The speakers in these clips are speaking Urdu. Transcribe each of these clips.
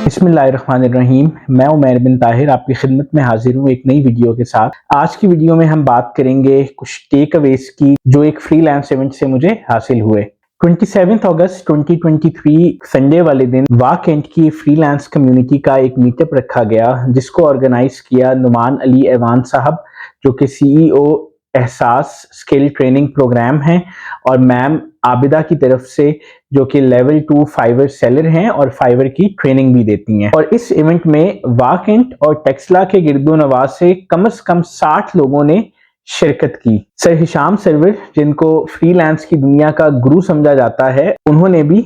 بسم اللہ الرحمن الرحیم۔ میں عمیر بن طاہر آپ کی خدمت میں حاضر ہوں ایک نئی ویڈیو کے ساتھ۔ آج کی ویڈیو میں ہم بات کریں گے کچھ ٹیک اویز کی جو ایک فری لانس ایونٹ سے مجھے حاصل ہوئے۔ 27 اگست 2023 سنڈے والے دن واکنٹ کی فری لانس کمیونٹی کا ایک میٹ اپ رکھا گیا جس کو آرگنائز کیا نعمان علی ایوان صاحب جو کہ CEO احساس اسکل ٹریننگ پروگرام ہیں، اور میم عابدہ کی طرف سے جو کہ لیول 2 فائیور سیلر ہیں اور فائیور کی ٹریننگ بھی دیتی ہیں۔ اور اس ایونٹ میں واکنٹ اور ٹیکسلا کے گرد و نواح سے کم از کم 60 لوگوں نے شرکت کی۔ سر ہشام سرور جن کو فری لانس کی دنیا کا گرو سمجھا جاتا ہے، انہوں نے بھی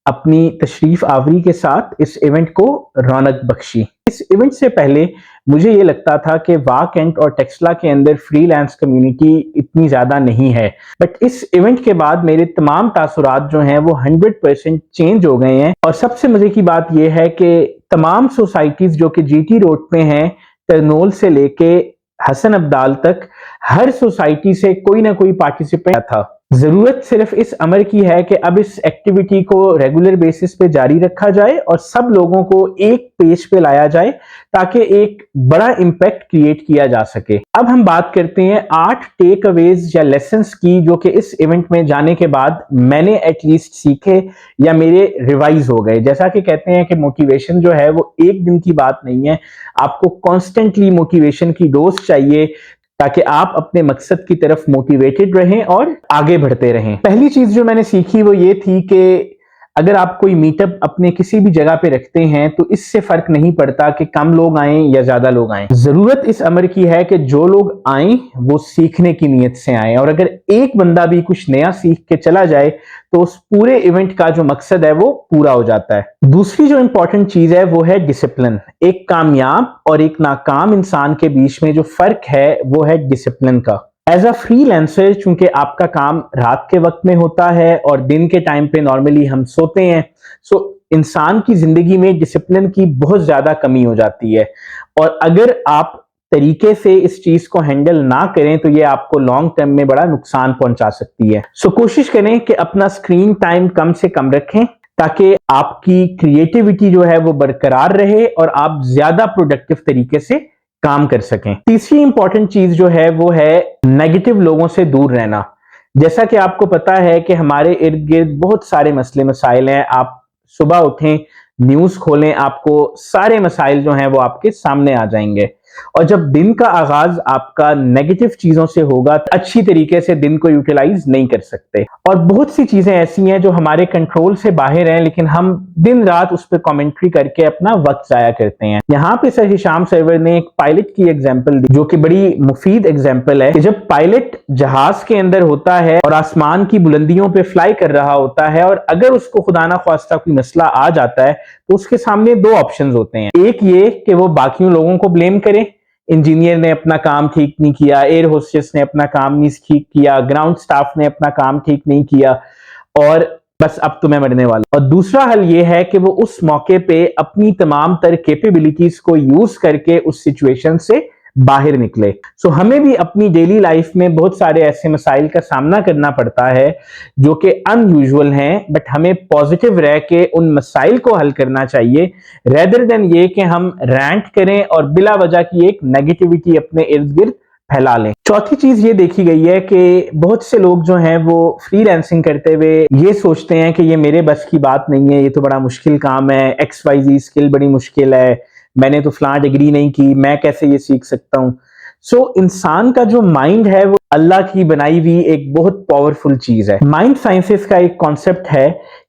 اپنی تشریف آوری کے ساتھ اس ایونٹ کو رونق بخشی۔ اس ایونٹ سے پہلے مجھے یہ لگتا تھا کہ واکنٹ اور ٹیکسلا کے اندر فری لانس کمیونٹی اتنی زیادہ نہیں ہے، بٹ اس ایونٹ کے بعد میرے تمام تاثرات جو ہیں وہ 100% چینج ہو گئے ہیں۔ اور سب سے مزے کی بات یہ ہے کہ تمام سوسائٹیز جو کہ GT روڈ پہ ہیں، ترنول سے لے کے حسن ابدال تک، ہر سوسائٹی سے کوئی نہ کوئی پارٹیسپینٹ تھا۔ ضرورت صرف اس امر کی ہے کہ اب اس ایکٹیویٹی کو ریگولر بیسس پہ جاری رکھا جائے اور سب لوگوں کو ایک پیج پہ لایا جائے تاکہ ایک بڑا امپیکٹ کریٹ کیا جا سکے۔ اب ہم بات کرتے ہیں 8 ٹیک اویز یا لیسنز کی جو کہ اس ایونٹ میں جانے کے بعد میں نے ایٹ لیسٹ سیکھے یا میرے ریوائز ہو گئے۔ جیسا کہ کہتے ہیں کہ موٹیویشن جو ہے وہ ایک دن کی بات نہیں ہے، آپ کو کانسٹنٹلی موٹیویشن کی ڈوز چاہیے تاکہ آپ اپنے مقصد کی طرف موٹیویٹڈ رہیں اور آگے بڑھتے رہیں۔ پہلی چیز جو میں نے سیکھی وہ یہ تھی کہ اگر آپ کوئی میٹ اپ اپنے کسی بھی جگہ پہ رکھتے ہیں تو اس سے فرق نہیں پڑتا کہ کم لوگ آئیں یا زیادہ لوگ آئیں۔ ضرورت اس امر کی ہے کہ جو لوگ آئیں وہ سیکھنے کی نیت سے آئیں، اور اگر ایک بندہ بھی کچھ نیا سیکھ کے چلا جائے تو اس پورے ایونٹ کا جو مقصد ہے وہ پورا ہو جاتا ہے۔ دوسری جو امپورٹنٹ چیز ہے وہ ہے ڈسپلن۔ ایک کامیاب اور ایک ناکام انسان کے بیچ میں جو فرق ہے وہ ہے ڈسپلن کا۔ ایز اے فری لانسر چونکہ آپ کا کام رات کے وقت میں ہوتا ہے اور دن کے ٹائم پہ نارملی ہم سوتے ہیں، سو انسان کی زندگی میں ڈسپلن کی بہت زیادہ کمی ہو جاتی ہے، اور اگر آپ طریقے سے اس چیز کو ہینڈل نہ کریں تو یہ آپ کو لانگ ٹرم میں بڑا نقصان پہنچا سکتی ہے۔ سو کوشش کریں کہ اپنا اسکرین ٹائم کم سے کم رکھیں تاکہ آپ کی کریٹیوٹی جو ہے وہ برقرار رہے اور آپ زیادہ پروڈکٹیو طریقے سے کام کر سکیں۔ تیسری امپورٹنٹ چیز جو ہے وہ ہے نیگیٹو لوگوں سے دور رہنا۔ جیسا کہ آپ کو پتا ہے کہ ہمارے ارد گرد بہت سارے مسئلے مسائل ہیں، آپ صبح اٹھیں نیوز کھولیں آپ کو سارے مسائل جو ہیں وہ آپ کے سامنے آ جائیں گے، اور جب دن کا آغاز آپ کا نیگیٹو چیزوں سے ہوگا تو اچھی طریقے سے دن کو یوٹیلائز نہیں کر سکتے، اور بہت سی چیزیں ایسی ہیں جو ہمارے کنٹرول سے باہر ہیں لیکن ہم دن رات اس پہ کامنٹری کر کے اپنا وقت ضائع کرتے ہیں۔ یہاں پہ سر ہشام سرور نے ایک پائلٹ کی ایگزامپل دی جو کہ بڑی مفید ایگزامپل ہے کہ جب پائلٹ جہاز کے اندر ہوتا ہے اور آسمان کی بلندیوں پہ فلائی کر رہا ہوتا ہے، اور اگر اس کو خدا نہ خواستہ کوئی مسئلہ آ جاتا ہے تو اس کے سامنے 2 آپشنز ہوتے ہیں۔ ایک یہ کہ وہ باقیوں لوگوں کو بلیم کرے، انجینئر نے اپنا کام ٹھیک نہیں کیا، ایئر ہوسٹس نے اپنا کام نہیں ٹھیک کیا، گراؤنڈ سٹاف نے اپنا کام ٹھیک نہیں کیا، اور بس اب تو میں مرنے والا۔ اور دوسرا حل یہ ہے کہ وہ اس موقع پہ اپنی تمام تر کیپیبلٹیز کو یوز کر کے اس سچویشن سے باہر نکلے۔ سو ہمیں بھی اپنی ڈیلی لائف میں بہت سارے ایسے مسائل کا سامنا کرنا پڑتا ہے جو کہ ان یوزول ہیں، بٹ ہمیں پازیٹیو رہ کے ان مسائل کو حل کرنا چاہیے ریدر دین یہ کہ ہم رینٹ کریں اور بلا وجہ کی ایک نیگیٹیوٹی اپنے ارد گرد پھیلا لیں۔ چوتھی چیز یہ دیکھی گئی ہے کہ بہت سے لوگ جو ہیں وہ فری لانسنگ کرتے ہوئے یہ سوچتے ہیں کہ یہ میرے بس کی بات نہیں ہے، یہ تو بڑا مشکل کام ہے، XYZ اسکل بڑی مشکل ہے، میں نے تو فلاں ڈگری نہیں کی، میں کیسے یہ سیکھ سکتا ہوں۔ سو انسان کا جو مائنڈ ہے وہ اللہ کی بنائی ہوئی ایک بہت پاورفل چیز ہے۔ مائنڈ سائنسز کا ایک کانسیپٹ ہے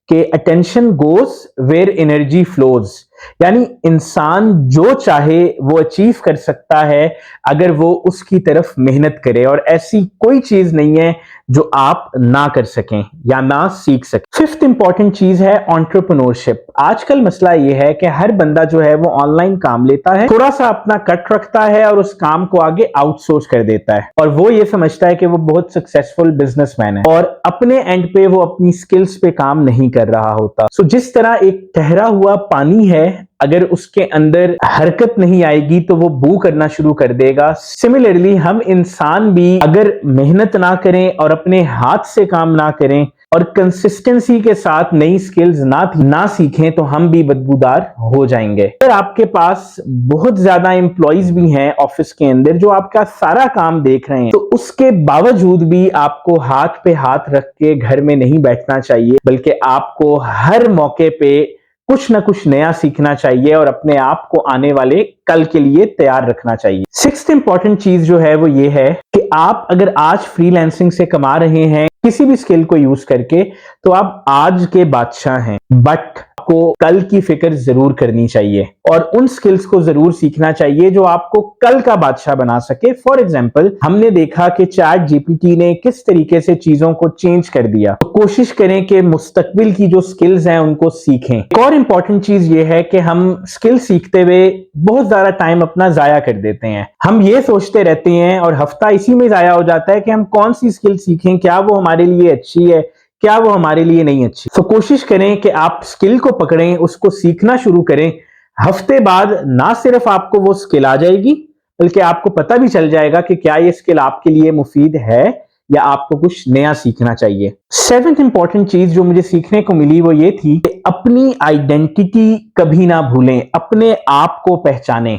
کہ attention goes where energy flows, یعنی انسان جو چاہے وہ اچیو کر سکتا ہے اگر وہ اس کی طرف محنت کرے، اور ایسی کوئی چیز نہیں ہے جو آپ نہ کر سکیں یا نہ سیکھ سکیں۔ 5th امپورٹنٹ چیز ہے انٹرپرینورشپ۔ آج کل مسئلہ یہ ہے کہ ہر بندہ جو ہے وہ آن لائن کام لیتا ہے، تھوڑا سا اپنا کٹ رکھتا ہے اور اس کام کو آگے آؤٹ سورس کر دیتا ہے، اور وہ یہ سمجھتا ہے کہ وہ بہت سکسیسفل بزنس مین ہے، اور اپنے اینڈ پہ وہ اپنی سکلز پہ کام نہیں کر رہا ہوتا۔ سو جس طرح ایک ٹھہرا ہوا پانی ہے، اگر اس کے اندر حرکت نہیں آئے گی تو وہ بو کرنا شروع کر دے گا۔ سملرلی ہم انسان بھی اگر محنت نہ کریں اور اپنے ہاتھ سے کام نہ کریں اور کنسسٹنسی کے ساتھ نئی سکلز نہ سیکھیں تو ہم بھی بدبودار ہو جائیں گے۔ اگر آپ کے پاس بہت زیادہ امپلائیز بھی ہیں آفس کے اندر جو آپ کا سارا کام دیکھ رہے ہیں، تو اس کے باوجود بھی آپ کو ہاتھ پہ ہاتھ رکھ کے گھر میں نہیں بیٹھنا چاہیے، بلکہ آپ کو ہر موقع پہ کچھ نہ کچھ نیا سیکھنا چاہیے اور اپنے آپ کو آنے والے کل کے لیے تیار رکھنا چاہیے۔ سکسth امپورٹنٹ چیز جو ہے وہ یہ ہے کہ آپ اگر آج فری لانسنگ سے کما رہے ہیں کسی بھی سکل کو یوز کر کے، تو آپ آج کے بادشاہ ہیں، بٹ کو کل کی فکر ضرور کرنی چاہیے اور ان سکلز کو ضرور سیکھنا چاہیے جو آپ کو کل کا بادشاہ بنا سکے۔ فار ایگزامپل، ہم نے دیکھا کہ چیٹ جی پی ٹی نے کس طریقے سے چیزوں کو چینج کر دیا، تو کوشش کریں کہ مستقبل کی جو سکلز ہیں ان کو سیکھیں۔ ایک اور امپورٹنٹ چیز یہ ہے کہ ہم سکل سیکھتے ہوئے بہت زیادہ ٹائم اپنا ضائع کر دیتے ہیں۔ ہم یہ سوچتے رہتے ہیں اور ہفتہ اسی میں ضائع ہو جاتا ہے کہ ہم کون سی سکل سیکھیں، کیا وہ ہمارے لیے اچھی ہے، کیا وہ ہمارے لیے نہیں اچھی۔ تو کوشش کریں کہ آپ سکل کو پکڑیں، اس کو سیکھنا شروع کریں۔ ہفتے بعد نہ صرف آپ کو وہ سکل آ جائے گی، بلکہ آپ کو پتہ بھی چل جائے گا کہ کیا یہ سکل آپ کے لیے مفید ہے یا آپ کو کچھ نیا سیکھنا چاہیے۔ سیونتھ امپورٹنٹ چیز جو مجھے سیکھنے کو ملی وہ یہ تھی کہ اپنی آئیڈینٹیٹی کبھی نہ بھولیں، اپنے آپ کو پہچانیں۔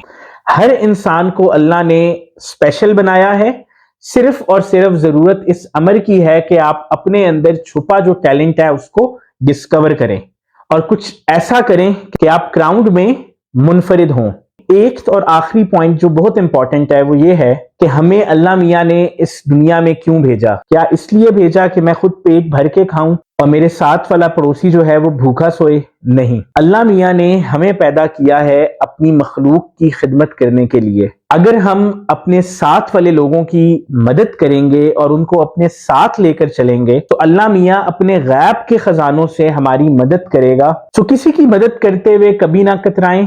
ہر انسان کو اللہ نے اسپیشل بنایا ہے، صرف اور صرف ضرورت اس امر کی ہے کہ آپ اپنے اندر چھپا جو ٹیلنٹ ہے اس کو ڈسکور کریں اور کچھ ایسا کریں کہ آپ کراؤڈ میں منفرد ہوں۔ ایک اور آخری پوائنٹ جو بہت امپورٹنٹ ہے وہ یہ ہے کہ ہمیں اللہ میاں نے اس دنیا میں کیوں بھیجا؟ کیا اس لیے بھیجا کہ میں خود پیٹ بھر کے کھاؤں اور میرے ساتھ والا پڑوسی جو ہے وہ بھوکا سوئے؟ نہیں، اللہ میاں نے ہمیں پیدا کیا ہے اپنی مخلوق کی خدمت کرنے کے لیے۔ اگر ہم اپنے ساتھ والے لوگوں کی مدد کریں گے اور ان کو اپنے ساتھ لے کر چلیں گے تو اللہ میاں اپنے غیب کے خزانوں سے ہماری مدد کرے گا۔ تو کسی کی مدد کرتے ہوئے کبھی نہ کترائیں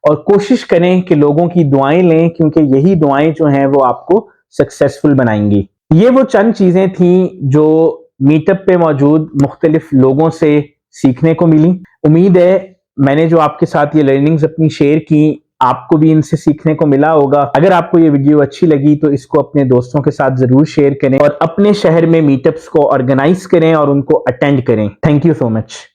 اور کوشش کریں کہ لوگوں کی دعائیں لیں، کیونکہ یہی دعائیں جو ہیں وہ آپ کو سکسیسفل بنائیں گی۔ یہ وہ چند چیزیں تھیں جو میٹ اپ پہ موجود مختلف لوگوں سے سیکھنے کو ملی۔ امید ہے میں نے جو آپ کے ساتھ یہ لرننگز اپنی شیئر کی آپ کو بھی ان سے سیکھنے کو ملا ہوگا۔ اگر آپ کو یہ ویڈیو اچھی لگی تو اس کو اپنے دوستوں کے ساتھ ضرور شیئر کریں اور اپنے شہر میں میٹ اپس کو آرگنائز کریں اور ان کو اٹینڈ کریں۔ Thank you so much.